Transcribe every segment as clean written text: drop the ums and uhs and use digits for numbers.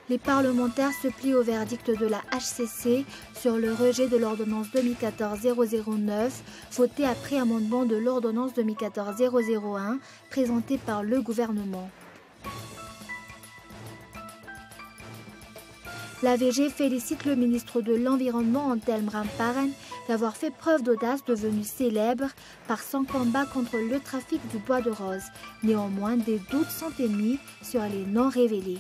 Les parlementaires se plient au verdict de la HCC sur le rejet de l'ordonnance 2014-009, votée après amendement de l'ordonnance 2014-001, présentée par le gouvernement. L'AVG félicite le ministre de l'Environnement, Antelme Ramparen, d'avoir fait preuve d'audace devenue célèbre par son combat contre le trafic du bois de rose. Néanmoins, des doutes sont émis sur les noms révélés.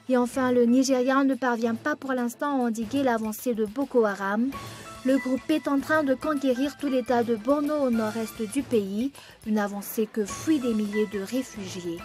Et enfin, le Nigeria ne parvient pas pour l'instant à endiguer l'avancée de Boko Haram. Le groupe est en train de conquérir tout l'état de Borno au nord-est du pays, une avancée que fuient des milliers de réfugiés.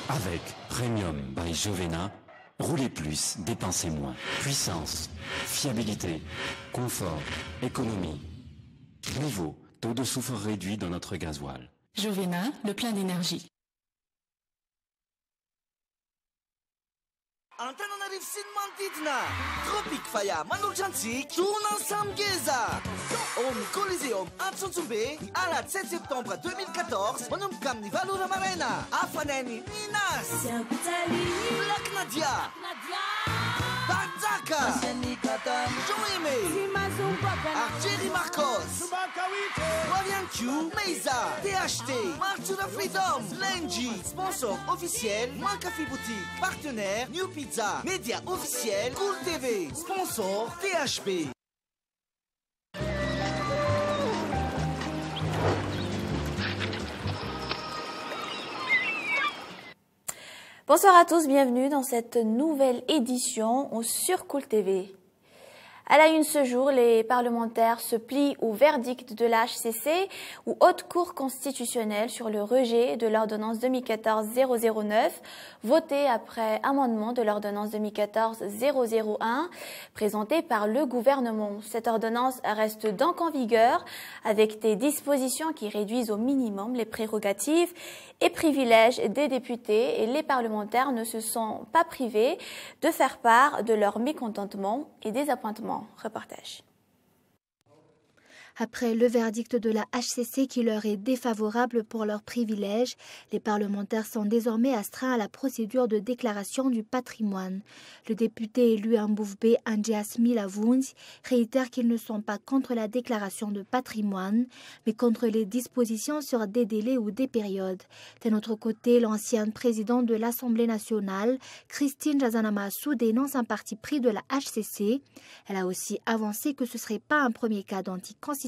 Avec Premium by Jovena, roulez plus, dépensez moins. Puissance, fiabilité, confort, économie. Nouveau, taux de soufre réduit dans notre gasoil. Jovena, le plein d'énergie. Antananarivo sy ny manodidina Tropic Faya Manoljantsik Tournan Samgeza ao amin'ny Coliseum Antsontsobe ny alahady 7 septembre 2014 manomboka amin'ny valora maraina afanainy Ninas Black Nadia Badzaka Joeme Jerry Marcos Warian Q Meiza THT Marchura Freedom Lenji sponsor officiel Mancafi Boutique partenaire New Pizza média officiel Cool TV sponsor THB. Bonsoir à tous, bienvenue dans cette nouvelle édition sur Cool TV. À la une ce jour, les parlementaires se plient au verdict de la HCC ou Haute Cour constitutionnelle sur le rejet de l'ordonnance 2014-009, votée après amendement de l'ordonnance 2014-001, présentée par le gouvernement. Cette ordonnance reste donc en vigueur avec des dispositions qui réduisent au minimum les prérogatives et privilèges des députés, et les parlementaires ne se sont pas privés de faire part de leur mécontentement et désappointement. Reportage. Après le verdict de la HCC qui leur est défavorable pour leurs privilèges, les parlementaires sont désormais astreints à la procédure de déclaration du patrimoine. Le député élu Mbouvbe Andreas Milavunzi réitère qu'ils ne sont pas contre la déclaration de patrimoine, mais contre les dispositions sur des délais ou des périodes. D'un autre côté, l'ancienne présidente de l'Assemblée nationale, Christine Jazanamassou, dénonce un parti pris de la HCC. Elle a aussi avancé que ce ne serait pas un premier cas d'anticonstitutionnalité,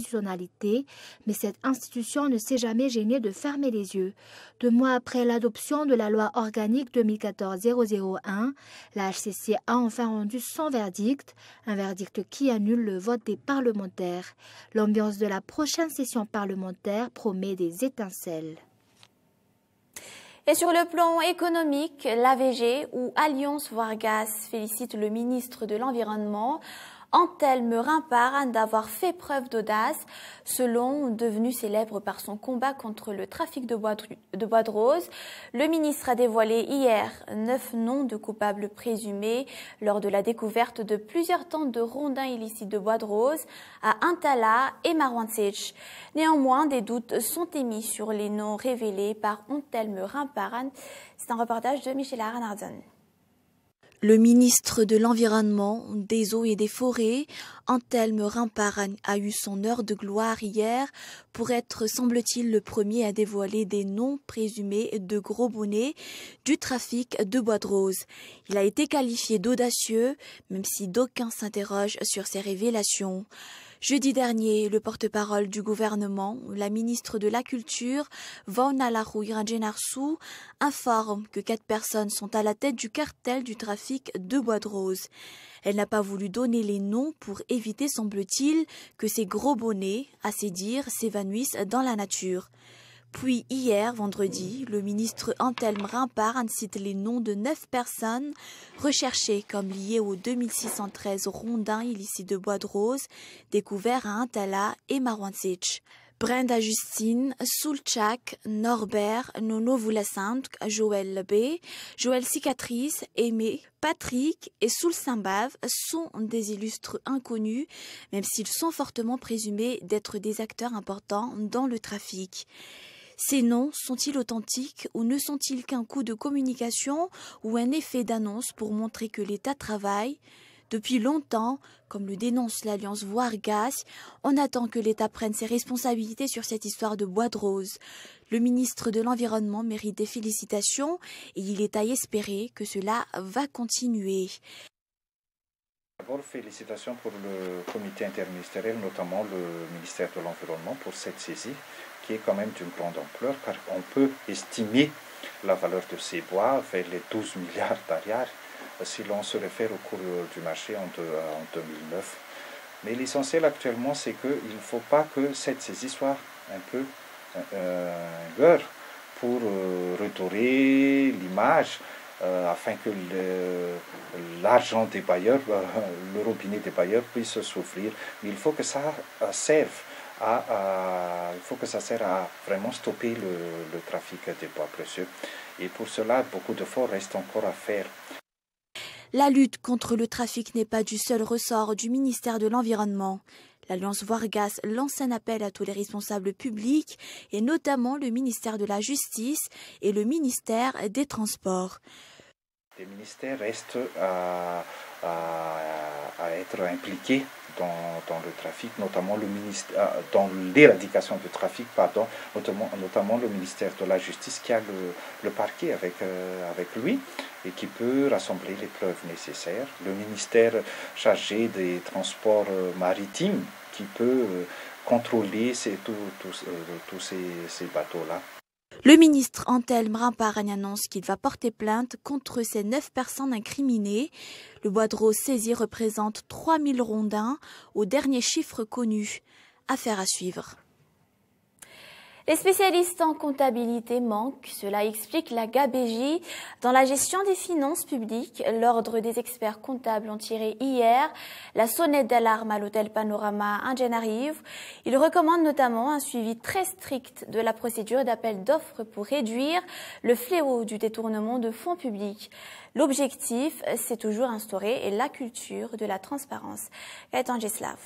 mais cette institution ne s'est jamais gênée de fermer les yeux. 2 mois après l'adoption de la loi organique 2014-001, la HCC a enfin rendu son verdict, un verdict qui annule le vote des parlementaires. L'ambiance de la prochaine session parlementaire promet des étincelles. Et sur le plan économique, l'AVG ou Alliance Vargas félicite le ministre de l'Environnement, Antelme Ramparen, d'avoir fait preuve d'audace, selon devenu célèbre par son combat contre le trafic de bois de rose. Le ministre a dévoilé hier 9 noms de coupables présumés lors de la découverte de plusieurs tonnes de rondins illicites de bois de rose à Intala et Marwantsech. Néanmoins, des doutes sont émis sur les noms révélés par Antelme Ramparen. C'est un reportage de Michel Aranardon. Le ministre de l'Environnement, des Eaux et des Forêts, Antelme Ramparen, a eu son heure de gloire hier pour être, semble-t-il, le premier à dévoiler des noms présumés de gros bonnets du trafic de bois de rose. Il a été qualifié d'audacieux, même si d'aucuns s'interrogent sur ses révélations. Jeudi dernier, le porte-parole du gouvernement, la ministre de la Culture, Vaunalahui Rajenarsu, informe que 4 personnes sont à la tête du cartel du trafic de bois de rose. Elle n'a pas voulu donner les noms pour éviter, semble-t-il, que ces gros bonnets, à ses dires, s'évanouissent dans la nature. Puis hier, vendredi, le ministre Antelme Rimparne cite les noms de 9 personnes recherchées comme liées aux 2613 rondins illicites de bois de rose découverts à Intala et Marwantsich. Brenda Justine, Soulchak, Norbert, Nono Voulasant, Joël B, Joël Cicatrice, Aimé, Patrick et Soul Simbav sont des illustres inconnus, même s'ils sont fortement présumés d'être des acteurs importants dans le trafic. Ces noms sont-ils authentiques ou ne sont-ils qu'un coup de communication ou un effet d'annonce pour montrer que l'État travaille ? Depuis longtemps, comme le dénonce l'Alliance Voirgas, on attend que l'État prenne ses responsabilités sur cette histoire de bois de rose. Le ministre de l'Environnement mérite des félicitations et il est à espérer que cela va continuer. D'abord, félicitations pour le comité interministériel, notamment le ministère de l'Environnement, pour cette saisie qui est quand même d'une grande ampleur, car on peut estimer la valeur de ces bois vers les 12 milliards d'ariars si l'on se réfère au cours du marché en 2009. Mais l'essentiel actuellement, c'est qu'il ne faut pas que cette saisie soit un peu beurre pour redorer l'image, afin que l'argent des bailleurs, le robinet des bailleurs puisse s'ouvrir. Mais il faut que ça serve à vraiment stopper le trafic des bois précieux. Et pour cela, beaucoup d'efforts restent encore à faire. La lutte contre le trafic n'est pas du seul ressort du ministère de l'Environnement. L'Alliance Voirgas lance un appel à tous les responsables publics, et notamment le ministère de la Justice et le ministère des Transports. Les ministères restent à être impliqués dans le trafic, notamment dans l'éradication du trafic, notamment le ministère de la Justice qui a le parquet avec lui et qui peut rassembler les preuves nécessaires. Le ministère chargé des transports maritimes qui peut contrôler tous ces bateaux-là. Le ministre Antelme Rimparne annonce qu'il va porter plainte contre ces 9 personnes incriminées. Le bois de rose saisi représente 3000 rondins aux derniers chiffres connus. Affaire à suivre. Les spécialistes en comptabilité manquent, cela explique la gabégie dans la gestion des finances publiques. L'ordre des experts comptables ont tiré hier la sonnette d'alarme à l'hôtel Panorama Indien-Arrive. Ils recommandent notamment un suivi très strict de la procédure d'appel d'offres pour réduire le fléau du détournement de fonds publics. L'objectif, c'est toujours instaurer la culture de la transparence. Gaëtan Geslav.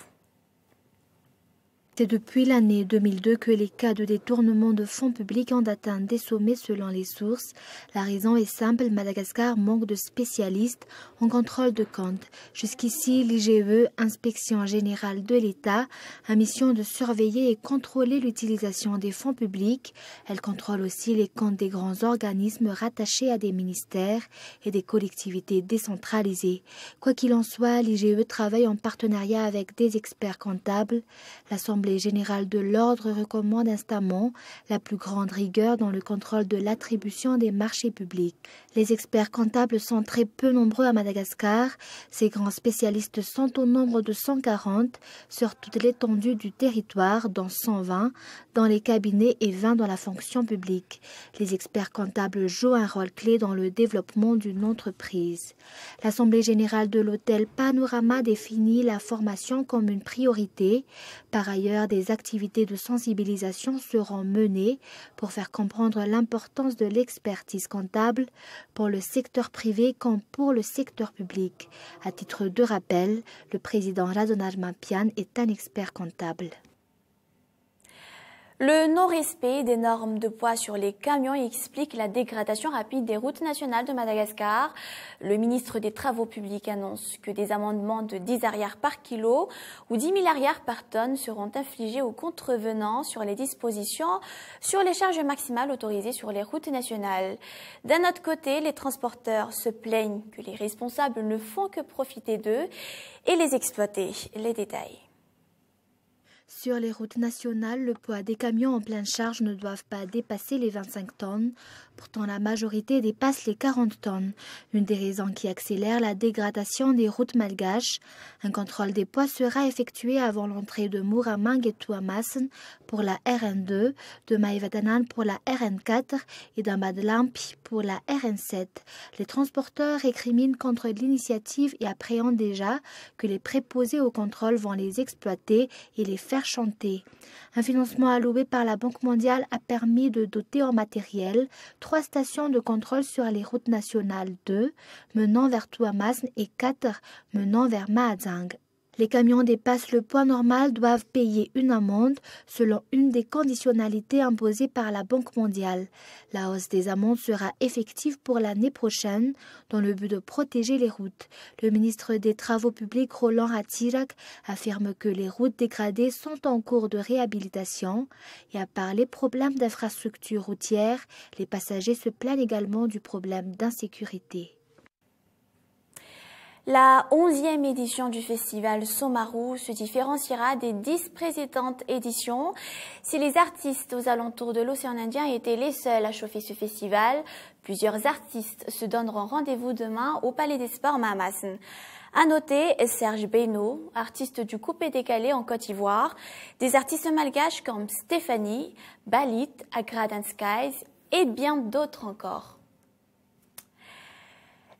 C'est depuis l'année 2002 que les cas de détournement de fonds publics ont atteint des sommets selon les sources. La raison est simple, Madagascar manque de spécialistes en contrôle de comptes. Jusqu'ici, l'IGE, Inspection générale de l'État, a mission de surveiller et contrôler l'utilisation des fonds publics. Elle contrôle aussi les comptes des grands organismes rattachés à des ministères et des collectivités décentralisées. Quoi qu'il en soit, l'IGE travaille en partenariat avec des experts comptables. L'Assemblée générale de l'ordre recommande instamment la plus grande rigueur dans le contrôle de l'attribution des marchés publics. Les experts comptables sont très peu nombreux à Madagascar. Ces grands spécialistes sont au nombre de 140 sur toute l'étendue du territoire, dont 120 dans les cabinets et 20 dans la fonction publique. Les experts comptables jouent un rôle clé dans le développement d'une entreprise. L'Assemblée générale de l'hôtel Panorama définit la formation comme une priorité. Par ailleurs, des activités de sensibilisation seront menées pour faire comprendre l'importance de l'expertise comptable pour le secteur privé comme pour le secteur public. À titre de rappel, le président Radonar Mampian est un expert comptable. Le non-respect des normes de poids sur les camions explique la dégradation rapide des routes nationales de Madagascar. Le ministre des Travaux publics annonce que des amendements de 10 arrières par kilo ou 10 000 arrières par tonne seront infligés aux contrevenants sur les dispositions sur les charges maximales autorisées sur les routes nationales. D'un autre côté, les transporteurs se plaignent que les responsables ne font que profiter d'eux et les exploiter. Les détails. Sur les routes nationales, le poids des camions en pleine charge ne doivent pas dépasser les 25 tonnes. Pourtant, la majorité dépasse les 40 tonnes. Une des raisons qui accélère la dégradation des routes malgaches. Un contrôle des poids sera effectué avant l'entrée de Muramang et Tuamasen pour la RN2, de Maivadanan pour la RN4 et d'Ambadlampi pour la RN7. Les transporteurs récriminent contre l'initiative et appréhendent déjà que les préposés au contrôle vont les exploiter et les faire chanter. Un financement alloué par la Banque mondiale a permis de doter en matériel 3 stations de contrôle sur les routes nationales 2 menant vers Tuamasen et 4 menant vers Mahajang. Les camions dépassent le poids normal doivent payer une amende selon une des conditionnalités imposées par la Banque mondiale. La hausse des amendes sera effective pour l'année prochaine dans le but de protéger les routes. Le ministre des Travaux publics Roland Ratzirak affirme que les routes dégradées sont en cours de réhabilitation et à part les problèmes d'infrastructure routière, les passagers se plaignent également du problème d'insécurité. La 11e édition du festival Somaru se différenciera des 10 précédentes éditions. Si les artistes aux alentours de l'océan Indien étaient les seuls à chauffer ce festival, plusieurs artistes se donneront rendez-vous demain au Palais des Sports Mahamassen. À noter Serge Beno, artiste du coupé décalé en Côte d'Ivoire, des artistes malgaches comme Stéphanie, Balit, Agrad and Skies et bien d'autres encore.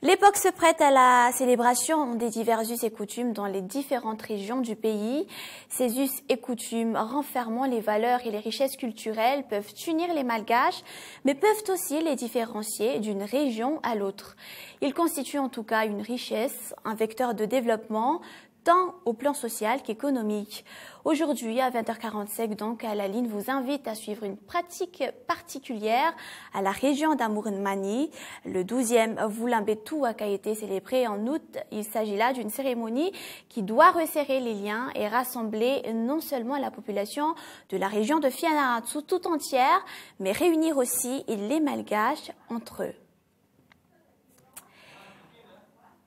L'époque se prête à la célébration des divers us et coutumes dans les différentes régions du pays. Ces us et coutumes renfermant les valeurs et les richesses culturelles peuvent unir les Malgaches, mais peuvent aussi les différencier d'une région à l'autre. Ils constituent en tout cas une richesse, un vecteur de développement, tant au plan social qu'économique. Aujourd'hui, à 20h45, donc, Alaline vous invite à suivre une pratique particulière à la région d'Amourenmani. Le 12e Vulambetu a été célébré en août. Il s'agit là d'une cérémonie qui doit resserrer les liens et rassembler non seulement la population de la région de Fianarantsoa tout entière, mais réunir aussi les Malgaches entre eux.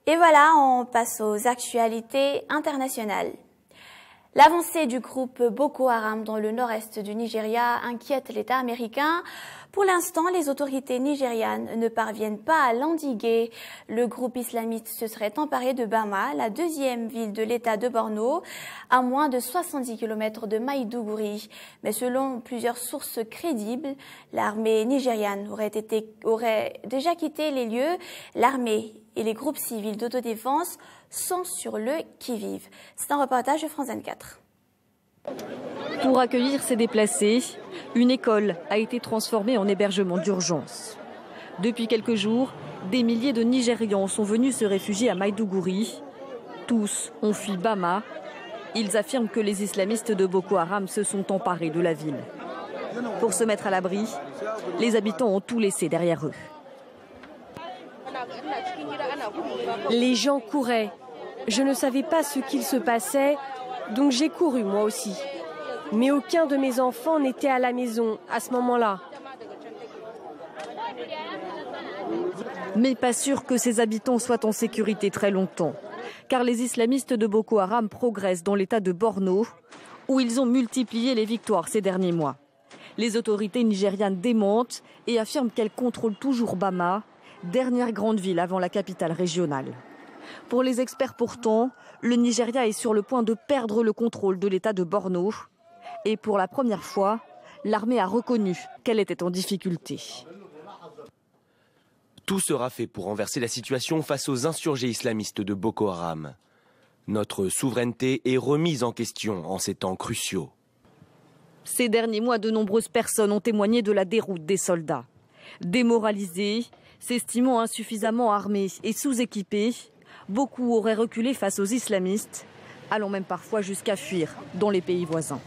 Et voilà, on passe aux actualités internationales. L'avancée du groupe Boko Haram dans le nord-est du Nigeria inquiète l'État américain. Pour l'instant, les autorités nigérianes ne parviennent pas à l'endiguer. Le groupe islamiste se serait emparé de Bama, la deuxième ville de l'État de Borno, à moins de 70 km de Maïdougouri. Mais selon plusieurs sources crédibles, l'armée nigériane aurait déjà quitté les lieux. L'armée et les groupes civils d'autodéfense sont sur le qui-vive. C'est un reportage de France 24. Pour accueillir ces déplacés, une école a été transformée en hébergement d'urgence. Depuis quelques jours, des milliers de Nigérians sont venus se réfugier à Maïdougouri. Tous ont fui Bama. Ils affirment que les islamistes de Boko Haram se sont emparés de la ville. Pour se mettre à l'abri, les habitants ont tout laissé derrière eux. Les gens couraient. Je ne savais pas ce qu'il se passait, donc j'ai couru moi aussi. Mais aucun de mes enfants n'était à la maison à ce moment-là. Mais pas sûr que ces habitants soient en sécurité très longtemps, car les islamistes de Boko Haram progressent dans l'état de Borno, où ils ont multiplié les victoires ces derniers mois. Les autorités nigérianes démentent et affirment qu'elles contrôlent toujours Bama, dernière grande ville avant la capitale régionale. Pour les experts pourtant, le Nigeria est sur le point de perdre le contrôle de l'état de Borno. Et pour la première fois, l'armée a reconnu qu'elle était en difficulté. Tout sera fait pour renverser la situation face aux insurgés islamistes de Boko Haram. Notre souveraineté est remise en question en ces temps cruciaux. Ces derniers mois, de nombreuses personnes ont témoigné de la déroute des soldats. Démoralisés, s'estimant insuffisamment armés et sous-équipés, beaucoup auraient reculé face aux islamistes, allant même parfois jusqu'à fuir dans les pays voisins.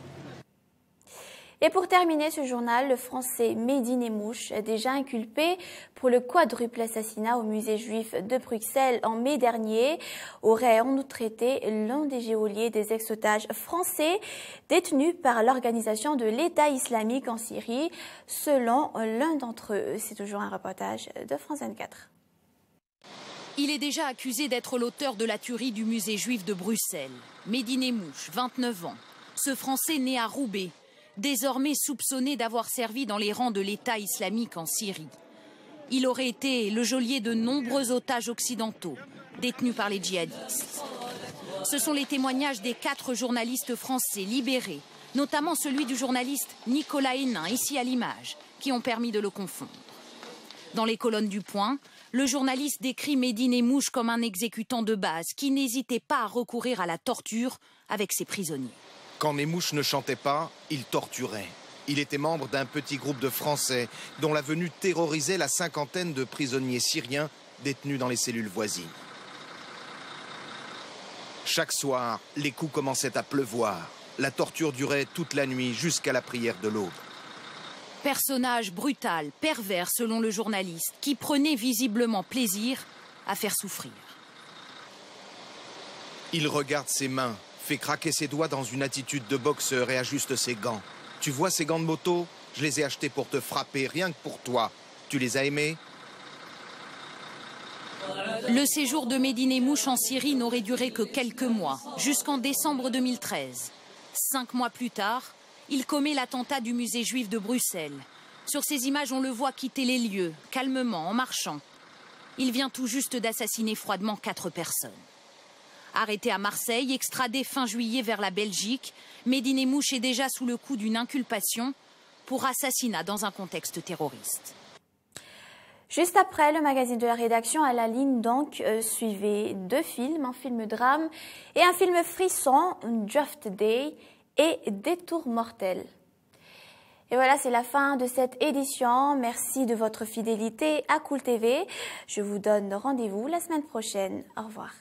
Et pour terminer ce journal, le Français Mehdi Nemmouche, déjà inculpé pour le quadruple assassinat au musée juif de Bruxelles en mai dernier, aurait en outre été l'un des geôliers des ex-otages français détenus par l'organisation de l'État islamique en Syrie, selon l'un d'entre eux. C'est toujours un reportage de France 24. Il est déjà accusé d'être l'auteur de la tuerie du musée juif de Bruxelles. Mehdi Nemmouche, 29 ans. Ce Français né à Roubaix, désormais soupçonné d'avoir servi dans les rangs de l'État islamique en Syrie. Il aurait été le geôlier de nombreux otages occidentaux, détenus par les djihadistes. Ce sont les témoignages des 4 journalistes français libérés, notamment celui du journaliste Nicolas Hénin, ici à l'image, qui ont permis de le confondre. Dans les colonnes du Point, le journaliste décrit Médine Emmouche comme un exécutant de base qui n'hésitait pas à recourir à la torture avec ses prisonniers. Quand Emmouche ne chantait pas, il torturait. Il était membre d'un petit groupe de Français dont la venue terrorisait la 50aine de prisonniers syriens détenus dans les cellules voisines. Chaque soir, les coups commençaient à pleuvoir. La torture durait toute la nuit jusqu'à la prière de l'aube. Personnage brutal, pervers selon le journaliste, qui prenait visiblement plaisir à faire souffrir. Il regarde ses mains, fait craquer ses doigts dans une attitude de boxeur et ajuste ses gants. Tu vois ces gants de moto? Je les ai achetés pour te frapper, rien que pour toi. Tu les as aimés? Le séjour de Médine Emmouche en Syrie n'aurait duré que quelques mois, jusqu'en décembre 2013. 5 mois plus tard, il commet l'attentat du musée juif de Bruxelles. Sur ces images, on le voit quitter les lieux, calmement, en marchant. Il vient tout juste d'assassiner froidement 4 personnes. Arrêté à Marseille, extradé fin juillet vers la Belgique, Médine Emmouche est déjà sous le coup d'une inculpation pour assassinat dans un contexte terroriste. Juste après le magazine de la rédaction, à la ligne donc suivez 2 films, un film drame et un film frisson, Draft Day et Détour mortel. Et voilà, c'est la fin de cette édition. Merci de votre fidélité à Cool TV. Je vous donne rendez-vous la semaine prochaine. Au revoir.